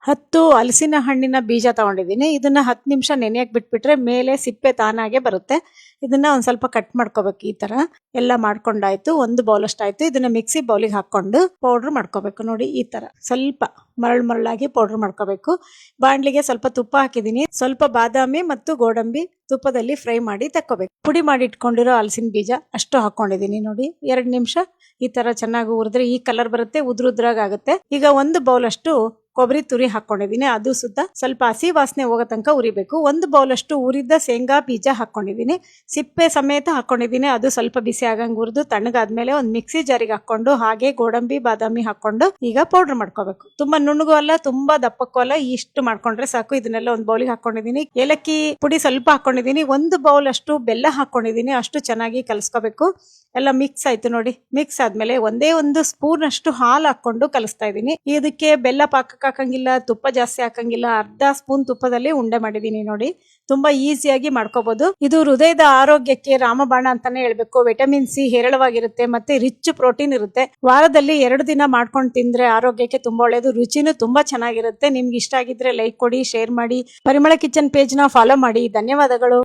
10 ಹಲಸಿನ ಹಣ್ಣಿನ ಬೀಜ ತಗೊಂಡಿದ್ದೀನಿ. ಇದನ್ನ 10 ನಿಮಿಷ ನೆನೆಯಕ್ಕೆ ಬಿಟ್ಬಿಟ್ರೆ ಮೇಲೆ ಸಿಪ್ಪೆ ತಾನಾಗೆ ಬರುತ್ತೆ. ಇದನ್ನ ಒಂದ್ ಸ್ವಲ್ಪ ಕಟ್ ಮಾಡ್ಕೋಬೇಕು. ಈ ತರ ಎಲ್ಲ ಮಾಡ್ಕೊಂಡಾಯ್ತು. ಒಂದು ಬೌಲ್ ಅಷ್ಟಾಯ್ತು. ಇದನ್ನ ಮಿಕ್ಸಿ ಬೌಲಿಗೆ ಹಾಕೊಂಡು ಪೌಡರ್ ಮಾಡ್ಕೋಬೇಕು. ನೋಡಿ ಈ ತರ ಸ್ವಲ್ಪ ಮರಳಾಗಿ ಪೌಡರ್ ಮಾಡ್ಕೋಬೇಕು. ಬಾಣ್ಲಿಗೆ ಸ್ವಲ್ಪ ತುಪ್ಪ ಹಾಕಿದೀನಿ. ಸ್ವಲ್ಪ ಬಾದಾಮಿ ಮತ್ತು ಗೋಡಂಬಿ ತುಪ್ಪದಲ್ಲಿ ಫ್ರೈ ಮಾಡಿ ತಕ್ಕೋಬೇಕು. ಪುಡಿ ಮಾಡಿ ಇಟ್ಕೊಂಡಿರೋ ಹಲಸಿನ ಬೀಜ ಅಷ್ಟು ಹಾಕೊಂಡಿದೀನಿ. ನೋಡಿ 2 ನಿಮಿಷ ಈ ತರ ಚೆನ್ನಾಗಿ ಹುರಿದ್ರೆ ಈ ಕಲರ್ ಬರುತ್ತೆ, ಉದ್ರುದ್ರಾಗುತ್ತೆ. ಈಗ ಒಂದು ಬೌಲ್ ಅಷ್ಟು ಕೊಬ್ಬರಿ ತುರಿ ಹಾಕೊಂಡಿದೀನಿ. ಅದು ಸುತ್ತ ಸ್ವಲ್ಪ ಹಸಿ ವಾಸನೆ ಹೋಗೋ ತನಕ ಉರಿಬೇಕು. ಒಂದು ಬೌಲ್ ಅಷ್ಟು ಉರಿದ ಶೇಂಗಾ ಬೀಜ ಹಾಕೊಂಡಿದೀನಿ. ಸಿಪ್ಪೆ ಸಮೇತ ಹಾಕೊಂಡಿದೀನಿ. ಅದು ಸ್ವಲ್ಪ ಬಿಸಿ ಆಗಂಗ್ ಹುರಿದು ತಣ್ಣಗಾದ್ಮೇಲೆ ಒಂದು ಮಿಕ್ಸಿ ಜಾರಿಗೆ ಹಾಕೊಂಡು ಹಾಗೆ ಗೋಡಂಬಿ ಬಾದಾಮಿ ಹಾಕೊಂಡು ಈಗ ಪೌಡರ್ ಮಾಡ್ಕೋಬೇಕು. ತುಂಬಾ ನುಣ್ಣಗೂ ಅಲ್ಲ, ತುಂಬಾ ದಪ್ಪಕ್ಕೂ ಅಲ್ಲ, ಇಷ್ಟು ಮಾಡ್ಕೊಂಡ್ರೆ ಸಾಕು. ಇದನ್ನೆಲ್ಲ ಒಂದು ಬೌಲಿಗೆ ಹಾಕೊಂಡಿದೀನಿ. ಏಲಕ್ಕಿ ಪುಡಿ ಸ್ವಲ್ಪ ಹಾಕೊಂಡಿದೀನಿ. ಒಂದು ಬೌಲ್ ಅಷ್ಟು ಬೆಲ್ಲ ಹಾಕೊಂಡಿದೀನಿ. ಅಷ್ಟು ಚೆನ್ನಾಗಿ ಕಲಸ್ಕೋಬೇಕು. ಎಲ್ಲ ಮಿಕ್ಸ್ ಆಯ್ತು ನೋಡಿ. ಮಿಕ್ಸ್ ಆದ್ಮೇಲೆ ಒಂದೇ ಒಂದು ಸ್ಪೂನ್ ಅಷ್ಟು ಹಾಲು ಹಾಕೊಂಡು ಕಲಿಸ್ತಾ ಇದೀನಿ. ಇದಕ್ಕೆ ಬೆಲ್ಲ ಪಾಕಕ್ಕೆ ಹಾಕಂಗಿಲ್ಲ, ತುಪ್ಪ ಜಾಸ್ತಿ ಹಾಕಂಗಿಲ್ಲ. ಅರ್ಧ ಸ್ಪೂನ್ ತುಪ್ಪದಲ್ಲಿ ಉಂಡೆ ಮಾಡಿದೀನಿ. ನೋಡಿ ತುಂಬಾ ಈಸಿಯಾಗಿ ಮಾಡ್ಕೋಬಹುದು. ಇದು ಹೃದಯದ ಆರೋಗ್ಯಕ್ಕೆ ರಾಮಬಾಣ ಅಂತಾನೆ ಹೇಳ್ಬೇಕು. ವಿಟಮಿನ್ ಸಿ ಹೇರಳವಾಗಿರುತ್ತೆ ಮತ್ತೆ ರಿಚ್ ಪ್ರೋಟೀನ್ ಇರುತ್ತೆ. ವಾರದಲ್ಲಿ 2 ದಿನ ಮಾಡ್ಕೊಂಡು ತಿಂದ್ರೆ ಆರೋಗ್ಯಕ್ಕೆ ತುಂಬಾ ಒಳ್ಳೆಯದು. ರುಚಿನೂ ತುಂಬಾ ಚೆನ್ನಾಗಿರುತ್ತೆ. ನಿಮ್ಗೆ ಇಷ್ಟ ಆಗಿದ್ರೆ ಲೈಕ್ ಕೊಡಿ, ಶೇರ್ ಮಾಡಿ. ಪರಿಮಳ ಕಿಚನ್ ಪೇಜ್ ನ ಫಾಲೋ ಮಾಡಿ. ಧನ್ಯವಾದಗಳು.